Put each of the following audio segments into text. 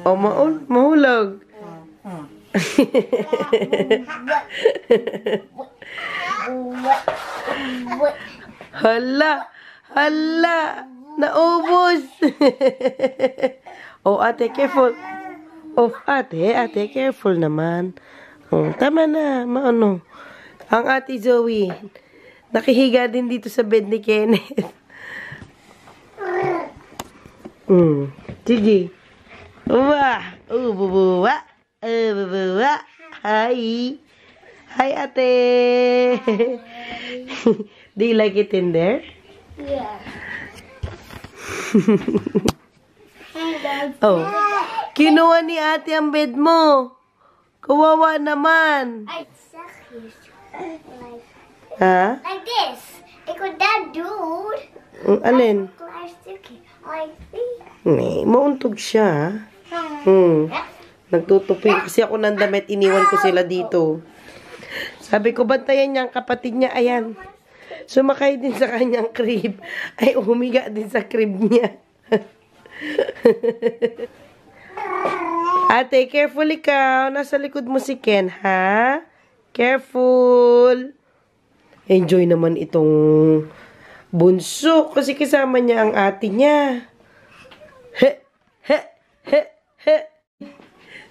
O, mahulog. Hala, naubos. Oh, ate, careful. Oh, ate, careful naman. Oh, tama na, maano. Ang ate Zoe, nakihiga din dito sa bed ni Kenneth. Sige. Uwa. Bubuwa. Bubuwa. Hi. Hi, ate. Do you like it in there? Yeah. Oh. Kinuha ni ate ang bed mo. Kawawa naman. Ha? Like this. Ikut that dude. Alin? Mauntog siya. Nagtutupi kasi ako ng damit. Iniwan ko sila dito. Sabi ko, bantayan niya ang kapatid niya. Ayan. Sumakay din sa kanyang crib. Ay, humiga din sa crib niya. Ate, careful ikaw. Nasa likod mo si Ken, ha? Careful. Enjoy naman itong bunso. Kasi kasama niya ang ate niya.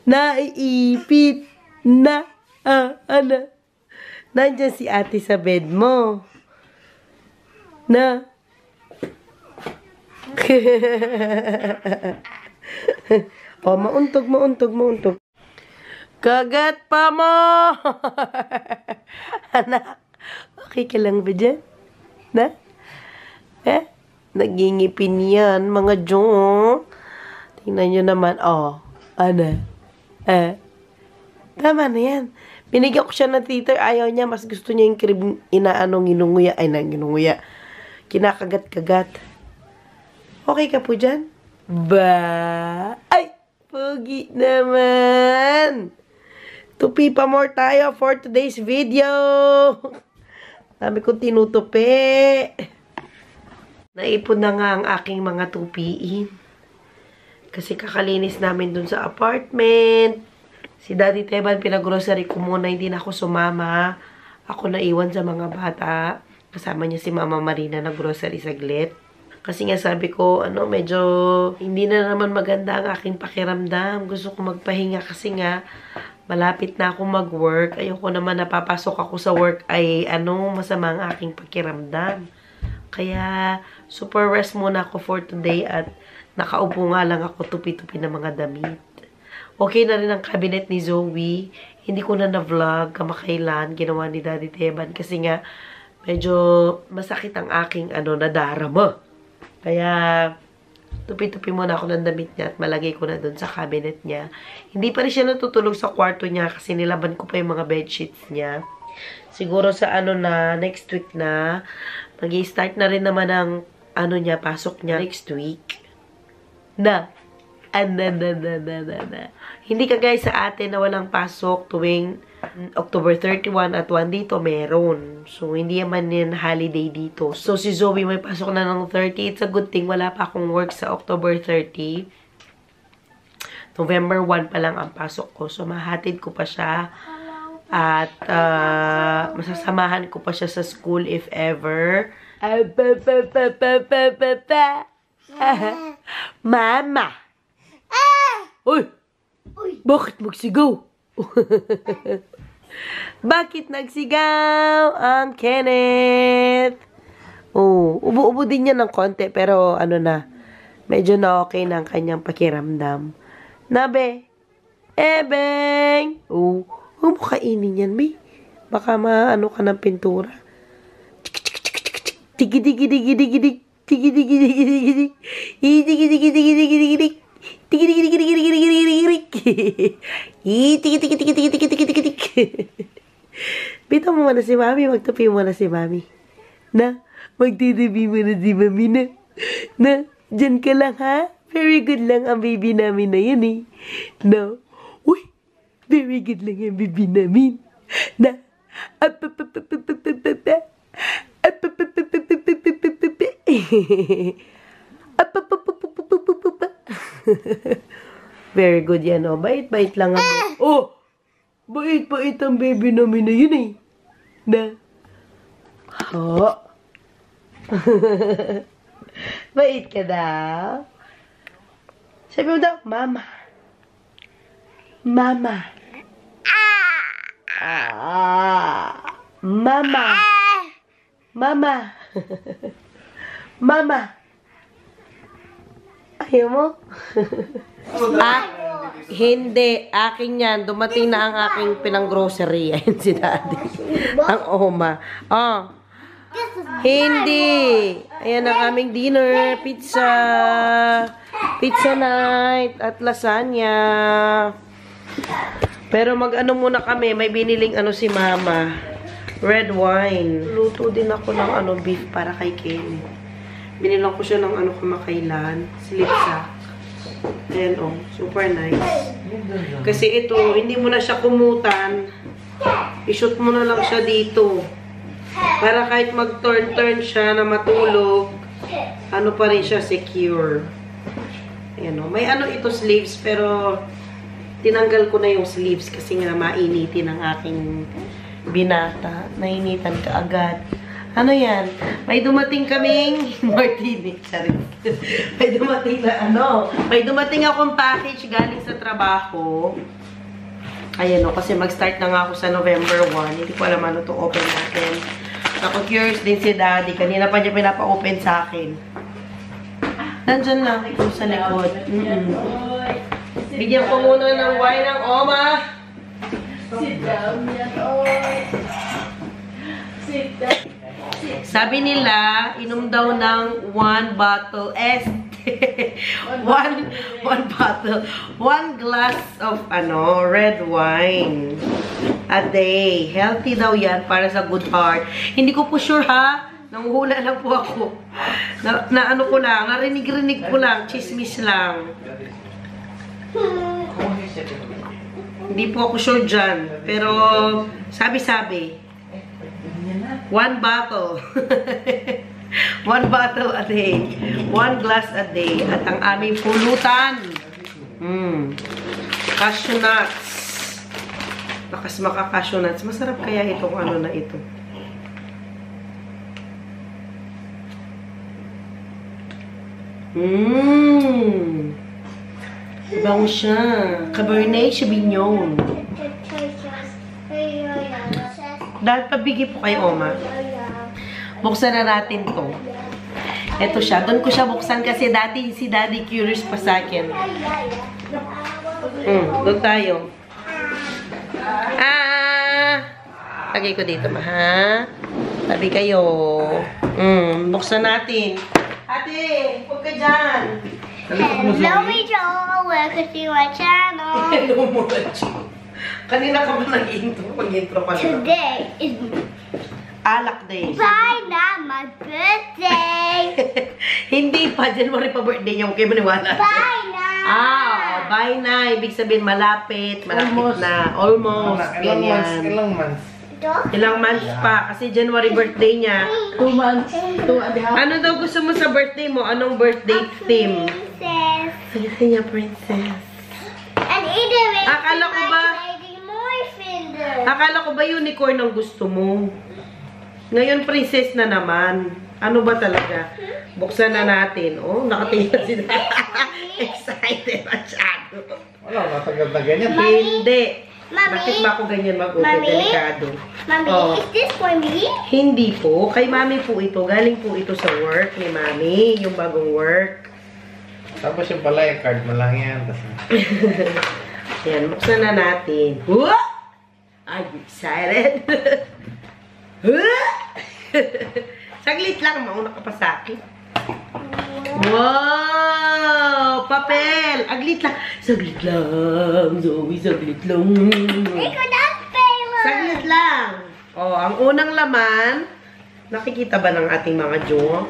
Naiipit na. Ano? Nandyan si ate sa bed mo. Na. Oh, mauntog. Kagat pa mo! Anak, okay ka lang ba dyan? Na? Nagingipin yan, mga Jong. Tingnan nyo naman, oh. Ano? Tama na yan. Binigyan ko siya ng theater, ayaw niya. Mas gusto niya yung crib, ginunguya. Kinakagat-kagat. Okay ka po dyan? Ba? Ay! Pogi naman! Tupi pa more tayo for today's video. Sabi ko tinutupi. Naipon na nga ang aking mga tupiin. Kasi kakalinis namin dun sa apartment. Si Daddy Teban, pinag-grocery ko muna. Hindi na ako sumama. Ako naiwan sa mga bata. Kasama niya si Mama Marina na grocery saglit. Kasi nga sabi ko, medyo hindi na naman maganda ang aking pakiramdam. Gusto ko magpahinga kasi nga malapit na ako mag-work. Ayoko naman napapasok ako sa work ay masama ang aking pakiramdam. Kaya super rest muna ako for today at nakaupo nga lang ako tupi-tupi ng mga damit. Okay na rin ang cabinet ni Zoe. Hindi ko na na-vlog kamakailan ginawa ni Daddy Teban kasi nga medyo masakit ang aking nadarama. Kaya, tupi-tupi muna ako ng damit niya at malagay ko na dun sa cabinet niya. Hindi pa rin siya natutulog sa kwarto niya kasi nilaban ko pa yung mga bedsheets niya. Siguro sa next week na, mag-i-start na rin naman ang pasok niya next week. Hindi kagaya sa atin na walang pasok tuwing October 31 at 1 dito meron. So, hindi naman yan holiday dito. So, si Zoe may pasok na ng 30. It's a good thing. Wala pa akong work sa October 30. November 1 pa lang ang pasok ko. So, mahatid ko pa siya. At, masasamahan ko pa siya sa school if ever. Mama! Uy! Bakit magsigaw? Bakit nagsigaw ang Kenneth? Oh, ubo-ubo din niya ng konti pero medyo na okay na ang kanyang pakiramdam. Nabe? Ebeng! Oh, huwag mo kainin yan, be. Baka ka ng pintura. Tigi-digi-digi-digi-dig. Tigi-digi-digi-digi-dig. Tigi-digi-digi-digi-digi-dig. Tigi-tigi-tigi-tigi-tigi-tigi-tigi-tigi-tigi-tigi. Bitaw mo muna si Mami. Magtupi mo na si Mami. Magtitupi mo na si Mami na. Dyan ka lang, ha? Very good lang ang baby namin na yan, eh. Uy, very good lang ang baby namin. Very good yan, oh. Bait-bait lang ang baby. Oh! Bait-bait ang baby namin na yun, eh. Na. Oh. Bait ka daw. Sabi mo daw, Mama. Mama. Mama. Mama. Mama. Ayaw mo? Hindi. Akin yan. Dumating na ang aking pinang-grocery. Ayan si Daddy. Ang oma. Oh. Hindi. Ayan ang aming dinner. Pizza. Pizza night. At lasagna. Pero mag-ano muna kami. May biniling ano si Mama. Red wine. Luto din ako ng ano beef para kay Kenny. Binilang ko siya ng ano kamakailan. Slipsack. Ayan o. Super nice. Kasi ito, hindi mo na siya kumutan. I-shoot mo na lang siya dito. Para kahit mag-turn-turn siya na matulog, ano pa rin siya secure. Ayan o. May ano ito sleeves, pero tinanggal ko na yung sleeves kasi nga mainitin ang aking binata. Nainitan ka agad. Ano yan? May dumating kaming martini. Charit. May dumating na ano. May dumating akong package galing sa trabaho. Ayan o. Kasi mag-start na nga ako sa November 1. Hindi ko alam ano itong open natin. Ako curious din si Daddy. Kanina pa niya pinapa-open sa akin. Nandyan lang. Ito sa likod. Bigyan ko muna ng wine ng Oma. Sit down, sit down. Sabi nila, inom daw ng 1 bottle one glass of red wine a day. Healthy daw yan para sa good heart. Hindi ko po sure ha. Nanguhula lang po ako. Na ano ko lang, narinig-rinig ko lang, chismis lang. Hindi po ako sure dyan. Pero, sabi-sabi. 1 bottle. 1 bottle a day. 1 glass a day. At ang aming pulutan. Cashew nuts. Lakas maka-cashew nuts. Masarap kaya itong ano na ito. Bango siya. Cabernet Sauvignon. Dahil pabigay po kay Oma. Buksan na natin to. Ito siya. Doon ko siya buksan kasi dati si Daddy curious pa sa akin. Doon tayo. Lagay ko dito, ha? Tabi kayo. Buksan natin. Ate, huwag ka dyan. Hello, Rachel. Welcome to my channel. Hello, Mochi. Kanina ka ba nag-intro? Pag-intro ka na. Today is Alak Day. Bye na, my birthday. Hindi pa. January pa birthday niya. Huwag kayo maniwala. Bye na. Bye na. Ibig sabihin malapit. Malapit na. Almost. Ganyan. Ilang months? Ilang months pa. Kasi January birthday niya. 2 months. 2 and a half. Ano daw gusto mo sa birthday mo? Anong birthday theme? Princess. Gusto niya princess. And either way, Akala ko ba? more finger. Akala ko ba unicorn ang gusto mo? Ngayon princess na naman. Ano ba talaga? Buksan na natin. Oh, nakatingin na sila. Excited masyado. Wala, matagal na ganyan. Hindi. Mami? Bakit ba ako ganyan mag-open? Mami? Delikado. Mommy, Oh. is this for me? Hindi po. Kay Mami po ito. Galing po ito sa work ni Mami. Yung bagong work. Tapos yung pala, yung card mo lang yan. Yan, buksan na natin. I'm excited. Saglit lang. Mauna ka pa sa akin. Wow! Papel! Aglit lang. Saglit lang. Zoe, saglit lang. Ikaw na, Taylor. Saglit lang. Oh, ang unang laman. Nakikita ba ng ating mga jo?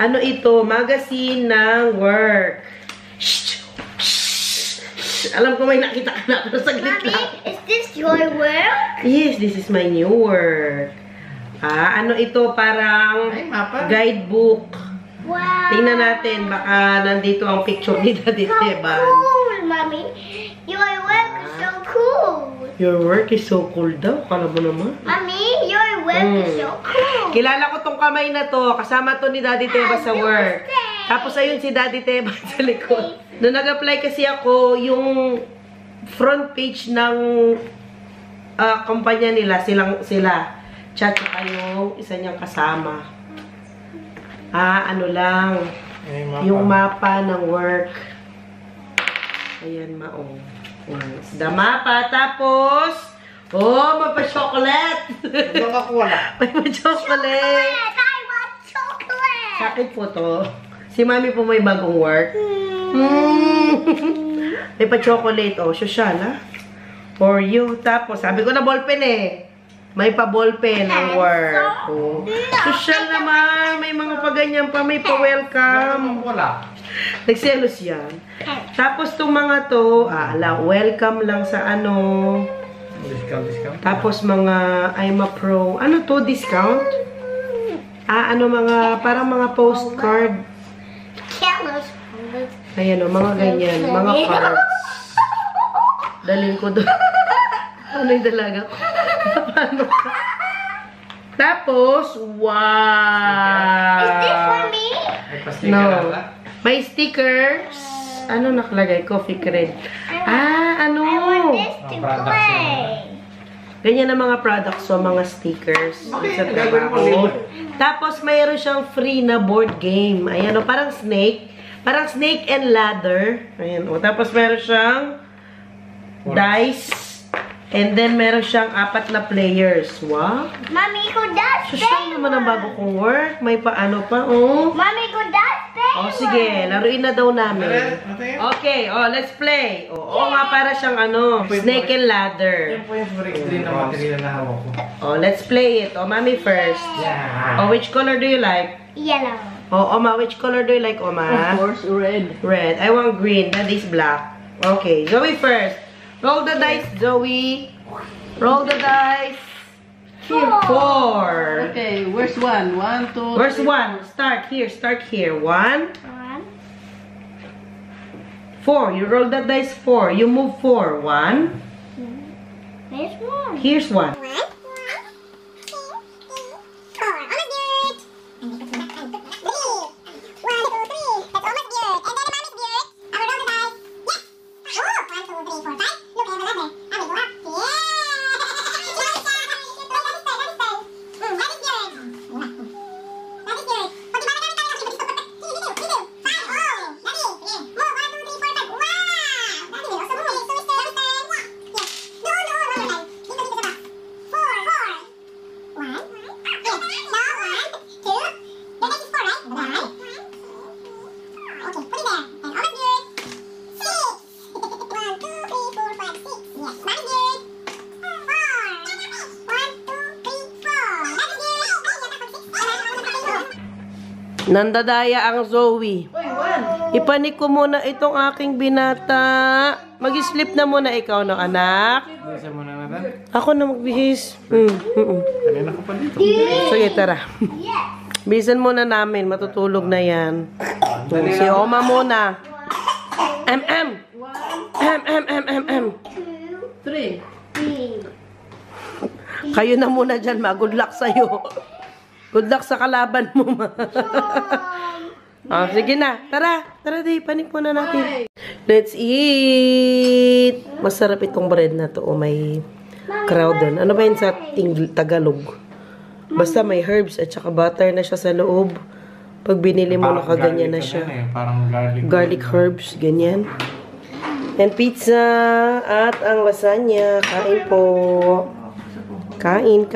Ano ito? Magazine ng work. Shh! Shh! Alam ko may nakita ka na, pero saglit Mommy, lang. is this your work? Yes, this is my new work. Ano ito? Parang Ay, mapa. guidebook. Wow. Tingnan natin, baka nandito ang picture ni Daddy So Teban. cool, Mommy. Your work is so cool. Your work is so cool daw. Kala mo naman. Mommy, your work is so cool. Kilala ko tong kamay na to. Kasama to ni Daddy Teba sa work. Tapos ayun si Daddy Teba sa likod. Nung nag-apply kasi ako, yung front page ng kumpanya nila, sila. Tsaka yung isa niyang kasama. Ano lang. Yung mapa ng work. Ayan, maong. The mapa. Tapos, mapa-chocolate. Wala. May pa-chocolate. I want chocolate. Sa akin po to. Si Mami po may bagong work. May pa-chocolate. Social, ha? For you. Tapos, sabi ko na ballpen eh. May pa-ballpen ang work. Social naman. May mga pa-ganyan pa. May pa-welcome. Wala. Nagselos yan. Tapos itong mga to, welcome lang sa ano. Discount. Tapos mga, I'm a pro. Ano to, discount? Parang mga postcard. Ayan mga ganyan. Mga cards. Dalhin ko doon. Ano yung dalaga ko? Paano ka? Tapos, wow! Is this for me? No. May stickers. Ano nakalagay? Coffee cream. I want this to products play. Ganyan ang mga products o mga stickers. Sa trabaho. Tapos, mayroon siyang free na board game. Ayan o, parang snake. Parang snake and ladder. Ayan o. Tapos, mayroon siyang dice. And then, meron siyang 4 na players. Wow! Mommy, go that Social naman ang bago kong work. May paano pa, oh. Mommy, go that Sige. Laruin na daw namin. Okay, let's play. Nga, para siyang snake and ladder. Yan po yung for extreme na material na hawak ko. Let's play it. Mami first. Yeah. Which color do you like? Yellow. Oma, which color do you like, Oma? Of course, red. Red. I want green. Daddy's black. Okay, Zoe first. Roll the dice, Zoe. Roll the dice. Here, 4. Okay, where's one? 1, 2, Where's 3. 1? Start here. 1. 1. 4. You roll that dice 4. You move 4. 1. There's 1. Here's 1. Nandadaya ang Zoe. Ipanik ko muna itong aking binata. Mag-sleep na muna ikaw, no, anak? Bisa mo na natin. Ako na magbihis. Kanina ko pa dito. Sige, tara. Bisan muna namin. Matutulog na yan. Si Oma muna. M. 3. Kayo na muna dyan, ma. Good luck sa'yo. Good luck sa kalaban mo, ma. Sige na. Tara, di. Panik muna natin. Let's eat. Masarap itong bread na to. May crowdon. Ano ba yun sa Tagalog? Basta may herbs at saka butter na siya sa loob. Pag binili mo, nakaganyan na siya. Parang Garlic herbs, ganyan. And pizza at ang lasagna. Kain po. Kain.